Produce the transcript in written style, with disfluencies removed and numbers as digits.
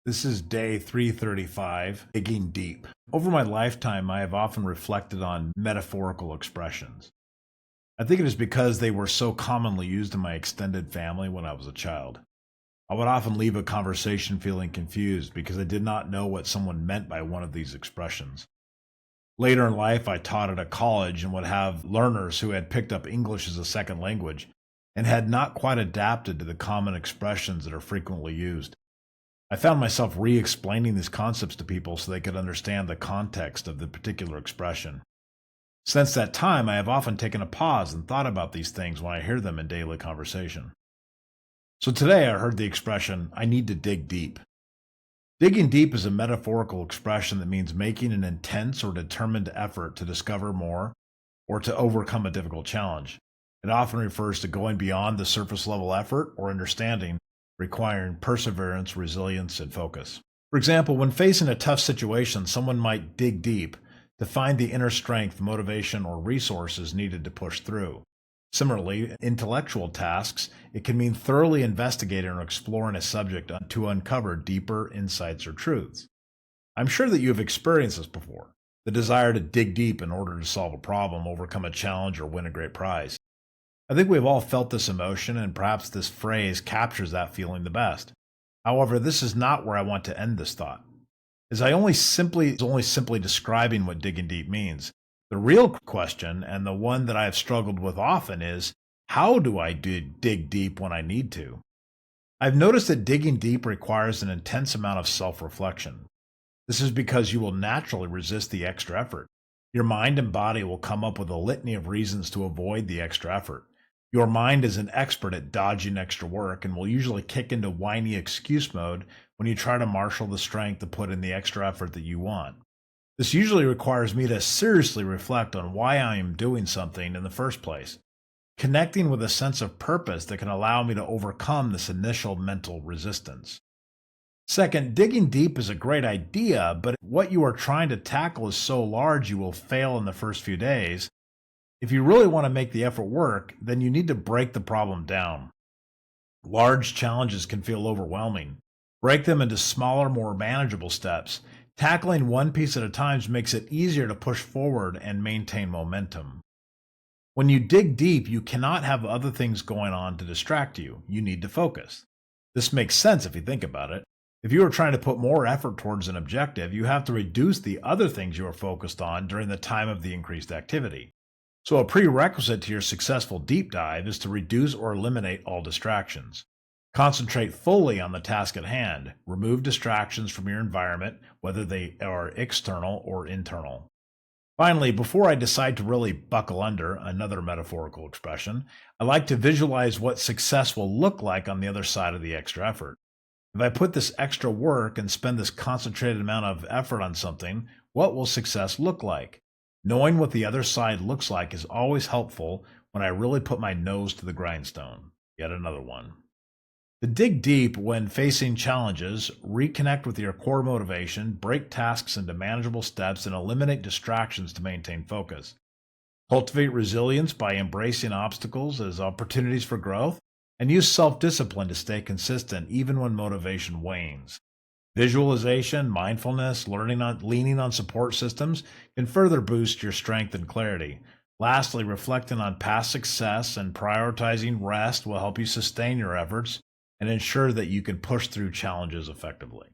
This is day 335, digging deep. Over my lifetime, I have often reflected on metaphorical expressions. I think it is because they were so commonly used in my extended family when I was a child. I would often leave a conversation feeling confused because I did not know what someone meant by one of these expressions. Later in life, I taught at a college and would have learners who had picked up English as a second language and had not quite adapted to the common expressions that are frequently used. I found myself re explaining these concepts to people so they could understand the context of the particular expression. Since that time, I have often taken a pause and thought about these things when I hear them in daily conversation. So today I heard the expression, I need to dig deep. Digging deep is a metaphorical expression that means making an intense or determined effort to discover more or to overcome a difficult challenge. It often refers to going beyond the surface level effort or understanding, requiring perseverance, resilience, and focus. For example, when facing a tough situation, someone might dig deep to find the inner strength, motivation, or resources needed to push through. Similarly, intellectual tasks, it can mean thoroughly investigating or exploring a subject to uncover deeper insights or truths. I'm sure that you have experienced this before, the desire to dig deep in order to solve a problem, overcome a challenge, or win a great prize. I think we've all felt this emotion, and perhaps this phrase captures that feeling the best. However, this is not where I want to end this thought, as I only simply describing what digging deep means. The real question, and the one that I have struggled with often, is how do I dig deep when I need to? I've noticed that digging deep requires an intense amount of self reflection. This is because you will naturally resist the extra effort. Your mind and body will come up with a litany of reasons to avoid the extra effort. Your mind is an expert at dodging extra work and will usually kick into whiny excuse mode when you try to marshal the strength to put in the extra effort that you want. This usually requires me to seriously reflect on why I am doing something in the first place, connecting with a sense of purpose that can allow me to overcome this initial mental resistance. Second, digging deep is a great idea, but what you are trying to tackle is so large you will fail in the first few days. If you really want to make the effort work, then you need to break the problem down. Large challenges can feel overwhelming. Break them into smaller, more manageable steps. Tackling one piece at a time makes it easier to push forward and maintain momentum. When you dig deep, you cannot have other things going on to distract you. You need to focus. This makes sense if you think about it. If you are trying to put more effort towards an objective, you have to reduce the other things you are focused on during the time of the increased activity. So a prerequisite to your successful deep dive is to reduce or eliminate all distractions. Concentrate fully on the task at hand. Remove distractions from your environment, whether they are external or internal. Finally, before I decide to really buckle under, another metaphorical expression, I like to visualize what success will look like on the other side of the extra effort. If I put this extra work and spend this concentrated amount of effort on something, what will success look like? Knowing what the other side looks like is always helpful when I really put my nose to the grindstone. Yet another one. To dig deep when facing challenges, reconnect with your core motivation, break tasks into manageable steps, and eliminate distractions to maintain focus. Cultivate resilience by embracing obstacles as opportunities for growth, and use self-discipline to stay consistent even when motivation wanes. Visualization, mindfulness, leaning on support systems can further boost your strength and clarity. Lastly, reflecting on past success and prioritizing rest will help you sustain your efforts and ensure that you can push through challenges effectively.